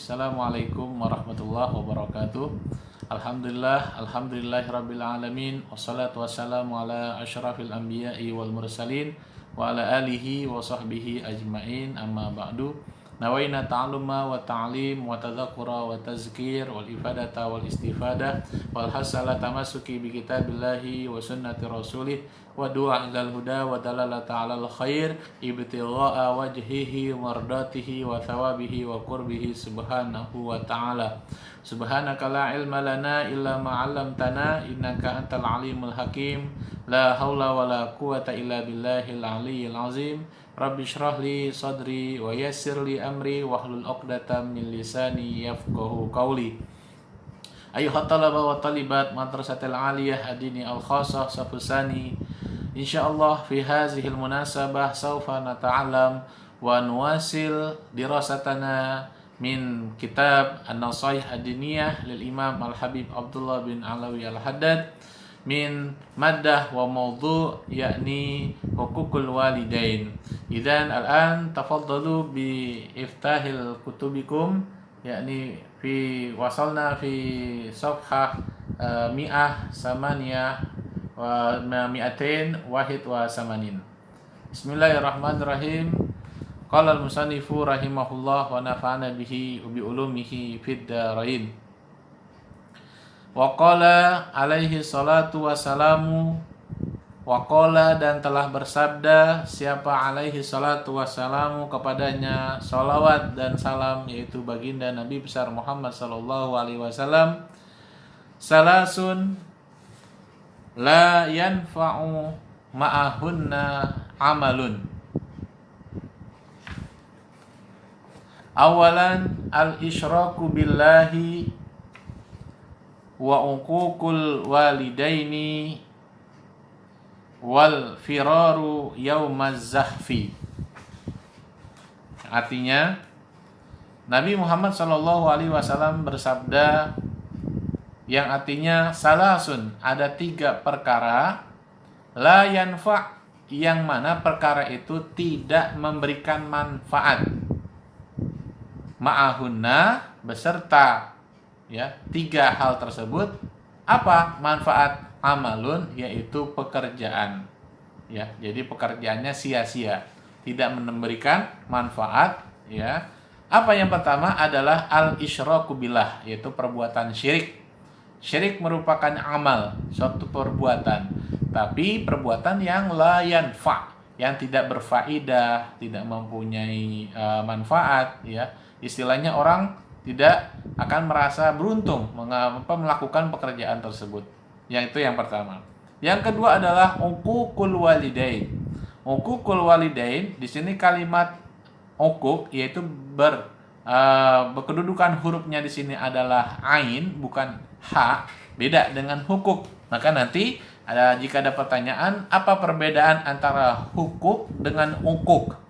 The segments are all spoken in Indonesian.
Assalamualaikum warahmatullahi wabarakatuh. Alhamdulillahirabbil alamin. Wassalatu wassalamu ala asyrafil anbiya'i wal mursalin wa ala alihi wa sahbihi ajmain. Amma ba'du. Nawaina ta'alluma wa ta'lim wa tadzakkura wa tazkir wal ifadata wal istifadah wal hasala tamassuki bi kitabillahi wa sunnati rasulih wa du'a ilal huda wa dalalata 'alal khair ibtigha'a wajhihi mardatihi wa thawabihi wa qurbihi subhanahu wa ta'ala. Subhanaka la ilma lana illa ma 'allamtana innaka antal alimul hakim. La haula wa la quwata illa billahil aliyyil azim. Rabbi shrah li sadri wa yassir li amri wahlul 'uqdatam min lisani yafqahu qawli. Ayuhat talaba wa talibat madrasatil aliyah adini al-khasah safusani. Insyaallah fi hazihil munasabah sawfa nata'alam wa nuwasil dirasatana min kitab An-Nasaih Ad-Diniyah lil Imam Al-Habib Abdullah bin Alawi Al-Haddad min maddah wa mawdu' yakni hukukul walidain. Idzan al-an tafaddalu bi iftahil kutubikum yakni wasalna fi safhah mi'ah samaniyah wa mi'atain wahid wa samanin. Bismillahirrahmanirrahim. Qala al-musannifu rahimahullah wa nafa'ana bihi wa bi ulumihi fid dharain. Wa qala alaihi salatu wassalamu, wa qala dan telah bersabda siapa alaihi salatu wassalamu kepadanya salawat dan salam yaitu baginda Nabi besar Muhammad sallallahu alaihi wasallam, salasun la yanfa'u ma'ahunna amalun. Awalan al-isyraku billahi wa uququl walidaini wal firaru yaumaz zahfi. Artinya Nabi Muhammad sallallahu alaihi wasallam bersabda yang artinya salasun, ada 3 perkara, la yanfa' yang mana perkara itu tidak memberikan manfaat, ma'ahunna beserta ya 3 hal tersebut. Apa manfaat? Amalun, yaitu pekerjaan ya, jadi pekerjaannya sia-sia, tidak memberikan manfaat ya. Apa yang pertama adalah al-isyraku billah, yaitu perbuatan syirik. Syirik merupakan amal, suatu perbuatan, tapi perbuatan yang la yanfa', yang tidak berfaedah, tidak mempunyai manfaat ya. Istilahnya orang tidak akan merasa beruntung melakukan pekerjaan tersebut. Yang itu yang pertama. Yang kedua adalah uququl walidain. Uququl walidain di sini kalimat uquq yaitu berkedudukan hurufnya di sini adalah ain bukan ha, beda dengan hukuk. Maka nanti jika ada pertanyaan apa perbedaan antara hukuk dengan uquq?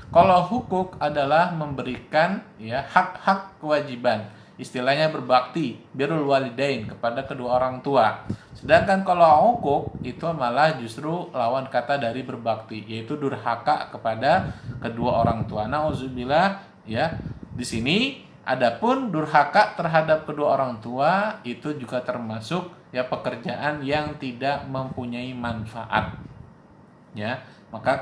Kalau hukuk adalah memberikan ya hak-hak kewajiban, istilahnya berbakti, birrul walidain, kepada kedua orang tua. Sedangkan kalau uquq itu malah justru lawan kata dari berbakti, yaitu durhaka kepada kedua orang tua. Nauzubillah ya. Di sini adapun durhaka terhadap kedua orang tua itu juga termasuk ya pekerjaan yang tidak mempunyai manfaat. Ya, maka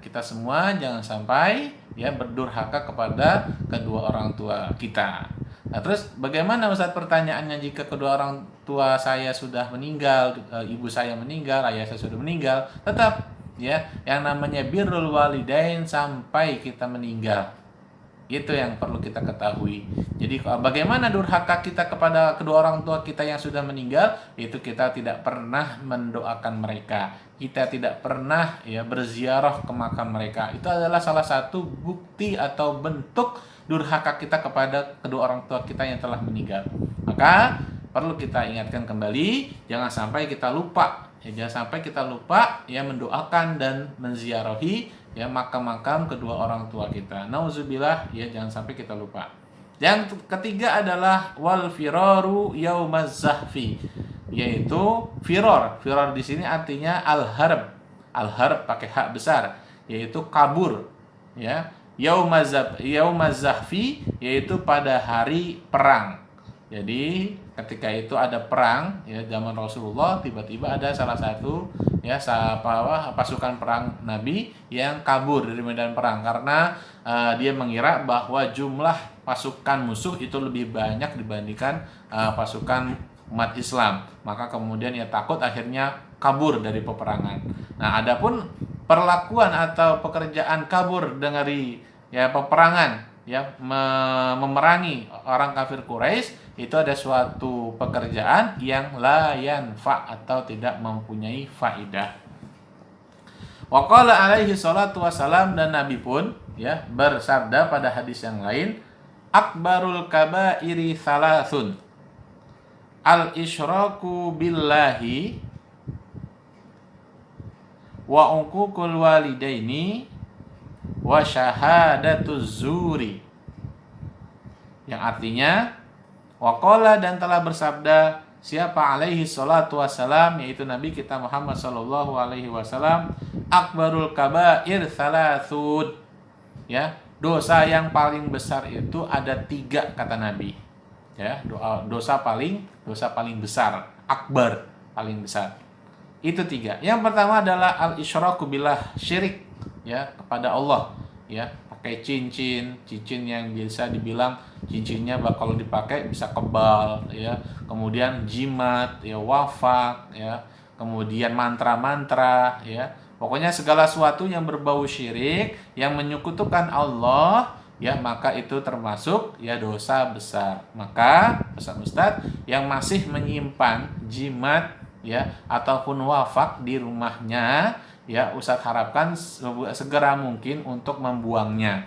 kita semua jangan sampai ya berdurhaka kepada kedua orang tua kita. Nah, terus bagaimana Ustaz pertanyaannya jika kedua orang tua saya sudah meninggal, ibu saya meninggal, ayah saya sudah meninggal, tetap ya yang namanya birrul walidain sampai kita meninggal. Itu yang perlu kita ketahui. Jadi bagaimana durhaka kita kepada kedua orang tua kita yang sudah meninggal? Itu kita tidak pernah mendoakan mereka. Kita tidak pernah ya berziarah ke makam mereka. Itu adalah salah satu bukti atau bentuk durhaka kita kepada kedua orang tua kita yang telah meninggal. Maka perlu kita ingatkan kembali, jangan sampai kita lupa. Ya, jangan sampai kita lupa ya mendoakan dan menziarahi ya makam-makam kedua orang tua kita. Nauzubillah ya, jangan sampai kita lupa. Yang ketiga adalah wal firaru yaumaz zahfi, yaitu firor. Firor di sini artinya al-harb. Al-harb pakai hak besar, yaitu kabur ya. yaumaz zahfi, yaitu pada hari perang. Jadi ketika itu ada perang ya zaman Rasulullah, tiba-tiba ada salah satu ya pasukan perang Nabi yang kabur dari medan perang karena dia mengira bahwa jumlah pasukan musuh itu lebih banyak dibandingkan pasukan umat Islam. Maka kemudian ia takut, akhirnya kabur dari peperangan. Nah, adapun perlakuan atau pekerjaan kabur dari ya peperangan ya memerangi orang kafir Quraisy, itu ada suatu pekerjaan yang la yanfa atau tidak mempunyai faidah. Wa qala alaihi salatu wassalam, dan Nabi pun ya bersabda pada hadis yang lain, akbarul kabairi salasun, al isyraku billahi wa uququl walidaini wa syahadatuz zuri, yang artinya waqala, dan telah bersabda siapa alaihi salatu wassalam, yaitu Nabi kita Muhammad sallallahu alaihi wasallam, akbarul kabair thalathud, ya dosa yang paling besar itu ada 3 kata Nabi, ya dosa paling besar, akbar paling besar itu 3. Yang pertama adalah al isyraku billah, syirik ya kepada Allah, ya pakai cincin yang biasa dibilang cincinnya kalau dipakai bisa kebal ya, kemudian jimat ya, wafak ya, kemudian mantra-mantra ya, pokoknya segala sesuatu yang berbau syirik yang menyekutukan Allah ya, maka itu termasuk ya dosa besar. Maka Ustaz yang masih menyimpan jimat ya ataupun wafak di rumahnya ya, Ustaz harapkan segera mungkin untuk membuangnya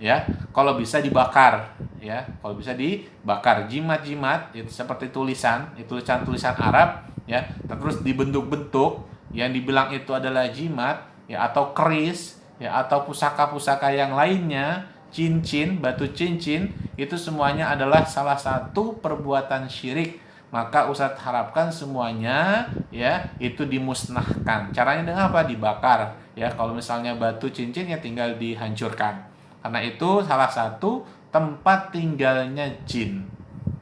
ya, kalau bisa dibakar ya, kalau bisa dibakar jimat-jimat itu seperti tulisan Arab ya, terus dibentuk-bentuk yang dibilang itu adalah jimat ya, atau keris ya, atau pusaka-pusaka yang lainnya, cincin, batu cincin, itu semuanya adalah salah satu perbuatan syirik. Maka Ustadz harapkan semuanya ya itu dimusnahkan. Caranya dengan apa? Dibakar ya. Kalau misalnya batu cincin ya tinggal dihancurkan. Karena itu salah satu tempat tinggalnya jin.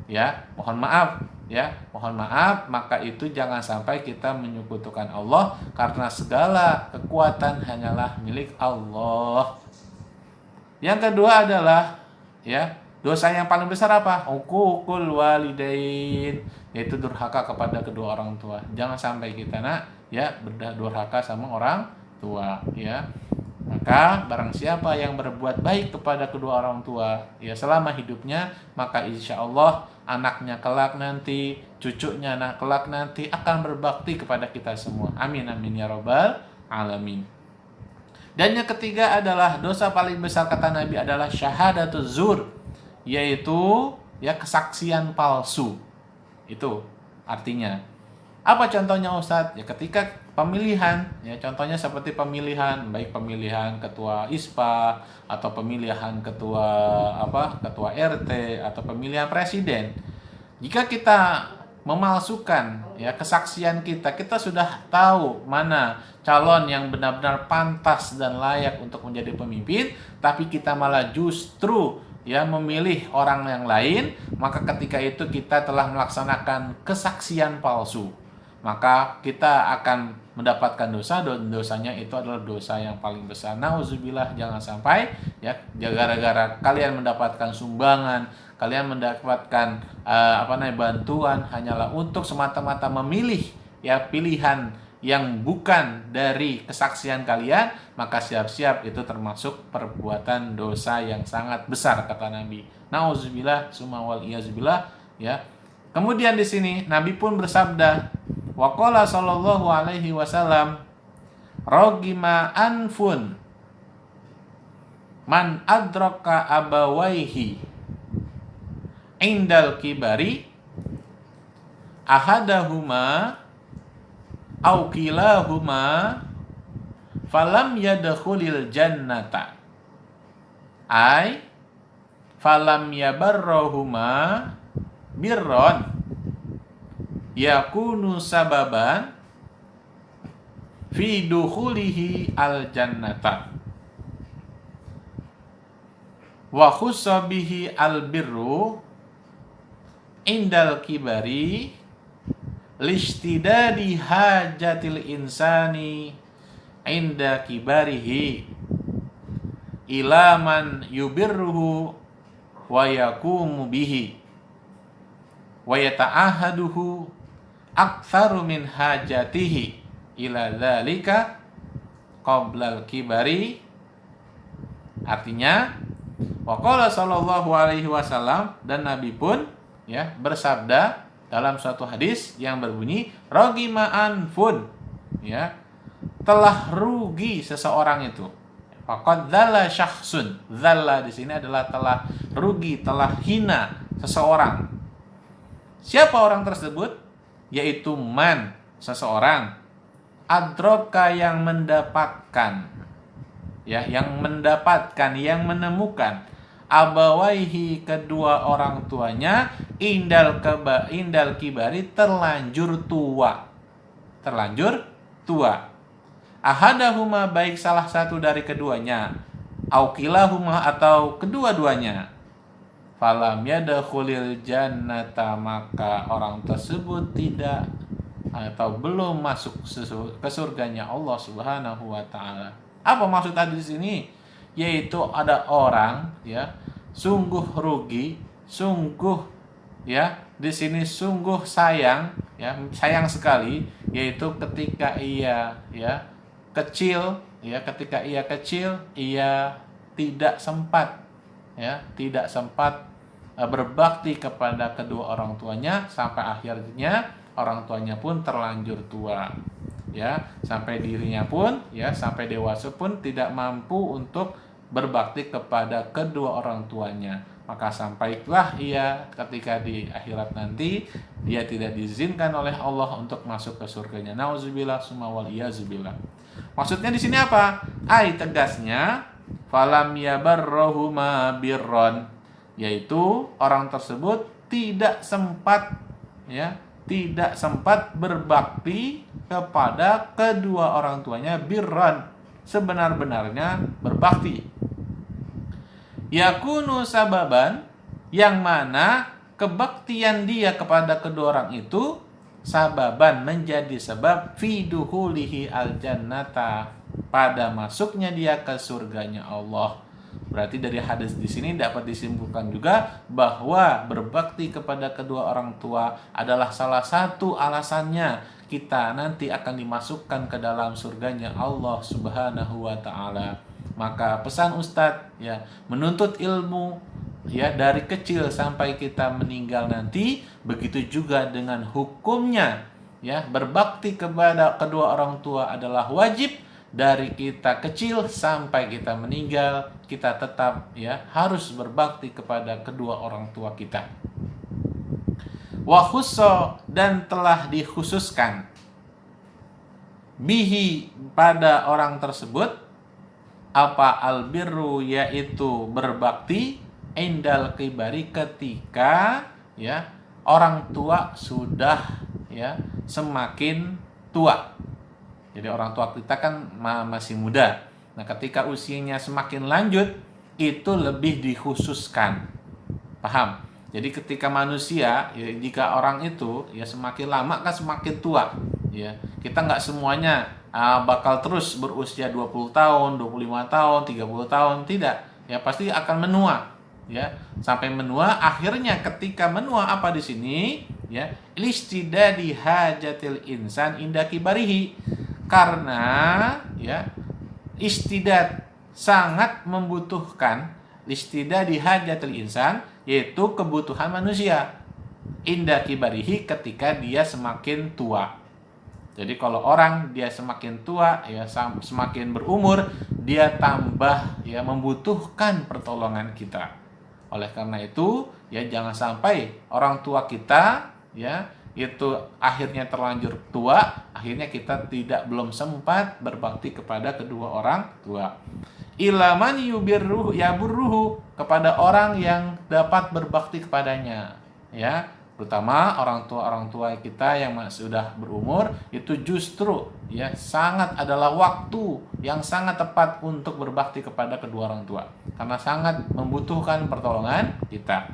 Ya, mohon maaf ya, mohon maaf, maka itu jangan sampai kita menyekutukan Allah, karena segala kekuatan hanyalah milik Allah. Yang kedua adalah ya dosa yang paling besar apa? Uququl walidain, yaitu durhaka kepada kedua orang tua. Jangan sampai kita ya berdurhaka sama orang tua ya. Maka barang siapa yang berbuat baik kepada kedua orang tua ya selama hidupnya, maka insya Allah anaknya kelak nanti, cucunya kelak nanti akan berbakti kepada kita semua. Amin amin ya robbal alamin. Dan yang ketiga adalah dosa paling besar kata Nabi adalah syahadatuz zur, yaitu ya kesaksian palsu. Itu artinya apa contohnya Ustadz? Ya ketika pemilihan, ya contohnya seperti pemilihan, baik pemilihan ketua ISPA atau pemilihan ketua RT atau pemilihan presiden. Jika kita memalsukan ya kesaksian kita sudah tahu mana calon yang benar-benar pantas dan layak untuk menjadi pemimpin, tapi kita malah justru ya memilih orang yang lain, maka ketika itu kita telah melaksanakan kesaksian palsu. Maka kita akan mendapatkan dosa, dan dosanya itu adalah dosa yang paling besar. Nauzubillah, jangan sampai ya gara-gara kalian mendapatkan sumbangan, kalian mendapatkan bantuan hanyalah untuk semata-mata memilih ya pilihan yang bukan dari kesaksian kalian, maka siap-siap itu termasuk perbuatan dosa yang sangat besar kata Nabi. Nauzubillah summa wal iyazubillah ya. Kemudian di sini Nabi pun bersabda, waqala sallallahu alaihi wasallam, rogima anfun man adraka abawaihi indal kibari ahadahuma au kilahuma falam yadkhulil jannata ay falam yabarrahuma birron yakunu sababan fi dukhulihi al jannata. Wa khussa bihi albirru indal kibari lishtidadi hajatil insani inda kibarihi ila man yubirruhu wa yakumu bihi wa yata'ahaduhu aktsaru min hajatihi ila dzalika qablal kibari. Artinya waqala sallallahu alaihi wasallam, dan Nabi pun ya bersabda dalam suatu hadis yang berbunyi ragima anfun, ya telah rugi seseorang itu. Faqad dzalla syakhsun. Dzalla di sini adalah telah rugi, telah hina seseorang. Siapa orang tersebut? Yaitu man, seseorang, adroka yang mendapatkan, ya, yang mendapatkan, yang menemukan, abawaihi kedua orang tuanya, indal kibari terlanjur tua. Terlanjur tua. Ahadahuma baik salah satu dari keduanya, aukilahuma atau kedua-duanya. Falam yadkhulil jannata, maka orang tersebut tidak atau belum masuk ke surganya Allah Subhanahu wa taala. Apa maksud hadis ini? Yaitu ada orang ya sungguh rugi, sungguh ya di sini sungguh sayang, ya sayang sekali, yaitu ketika ia ya kecil, ya ketika ia kecil ia tidak sempat berbakti kepada kedua orang tuanya, sampai akhirnya orang tuanya pun terlanjur tua, ya sampai dirinya pun ya sampai dewasa pun tidak mampu untuk berbakti kepada kedua orang tuanya. Maka sampailah ia ketika di akhirat nanti dia tidak diizinkan oleh Allah untuk masuk ke surganya. Nauzubillah summa wal iyazubillah. Maksudnya di sini apa? Tegasnya falam yabarrahuma birron, yaitu orang tersebut tidak sempat berbakti kepada kedua orang tuanya birran, sebenar-benarnya berbakti. Yakunu sababan, yang mana kebaktian dia kepada kedua orang itu sababan, menjadi sebab fiduhulihi aljannata, pada masuknya dia ke surganya Allah. Berarti dari hadis di sini dapat disimpulkan juga bahwa berbakti kepada kedua orang tua adalah salah satu alasannya kita nanti akan dimasukkan ke dalam surganya Allah Subhanahu wa taala. Maka pesan Ustadz ya, menuntut ilmu ya dari kecil sampai kita meninggal nanti, begitu juga dengan hukumnya ya, berbakti kepada kedua orang tua adalah wajib. Dari kita kecil sampai kita meninggal, kita tetap ya harus berbakti kepada kedua orang tua kita. Wa khusso, dan telah dikhususkan, bihi pada orang tersebut, apa albirru, yaitu berbakti, indal kibari, ketika ya orang tua sudah ya semakin tua. Jadi orang tua kita kan masih muda. Nah, ketika usianya semakin lanjut, itu lebih dikhususkan. Paham? Jadi ketika manusia, ya, jika orang itu ya semakin lama kan semakin tua. Ya, kita nggak semuanya bakal terus berusia 20 tahun, 25 tahun, 30 tahun, tidak. Ya pasti akan menua. Ya, sampai menua, akhirnya ketika menua apa di sini? Ya, listidadi hajatil insan inda kibarihi. Karena ya istidad sangat membutuhkan, istidad di hajatul insan, yaitu kebutuhan manusia, inda kibarihi, ketika dia semakin tua. Jadi kalau orang dia semakin tua ya, semakin berumur, dia tambah ya membutuhkan pertolongan kita. Oleh karena itu ya jangan sampai orang tua kita ya itu akhirnya terlanjur tua, akhirnya kita belum sempat berbakti kepada kedua orang tua. Ilaman yaburruhu, kepada orang yang dapat berbakti kepadanya, ya terutama orang tua kita yang sudah berumur, itu justru ya sangat adalah waktu yang sangat tepat untuk berbakti kepada kedua orang tua, karena sangat membutuhkan pertolongan kita.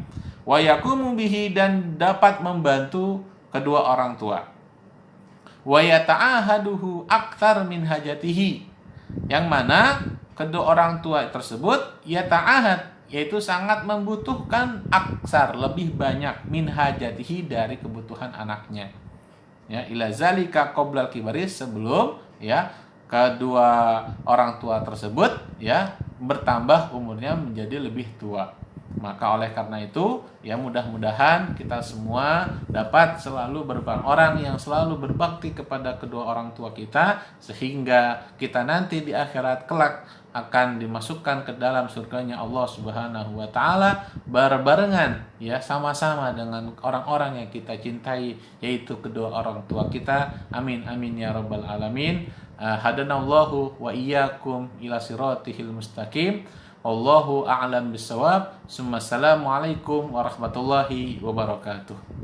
Wa yaqumu bihi, dan dapat membantu kedua orang tua. Wa yata'ahaduhu aktsar min hajatihi, yang mana kedua orang tua tersebut yata'ahad, yaitu sangat membutuhkan aksar, lebih banyak, min hajatihi, dari kebutuhan anaknya. Ya, ila zalika qoblal kibaris, sebelum ya kedua orang tua tersebut ya bertambah umurnya menjadi lebih tua. Maka oleh karena itu ya mudah-mudahan kita semua dapat selalu orang yang selalu berbakti kepada kedua orang tua kita, sehingga kita nanti di akhirat kelak akan dimasukkan ke dalam surganya Allah Subhanahu wa taala berbarengan ya sama-sama dengan orang-orang yang kita cintai, yaitu kedua orang tua kita. Amin amin ya rabbal alamin. Hadanallahu wa iyyakum ila siratihil mustaqim. Wallahu a'lam bissawab. Assalamualaikum warahmatullahi wabarakatuh.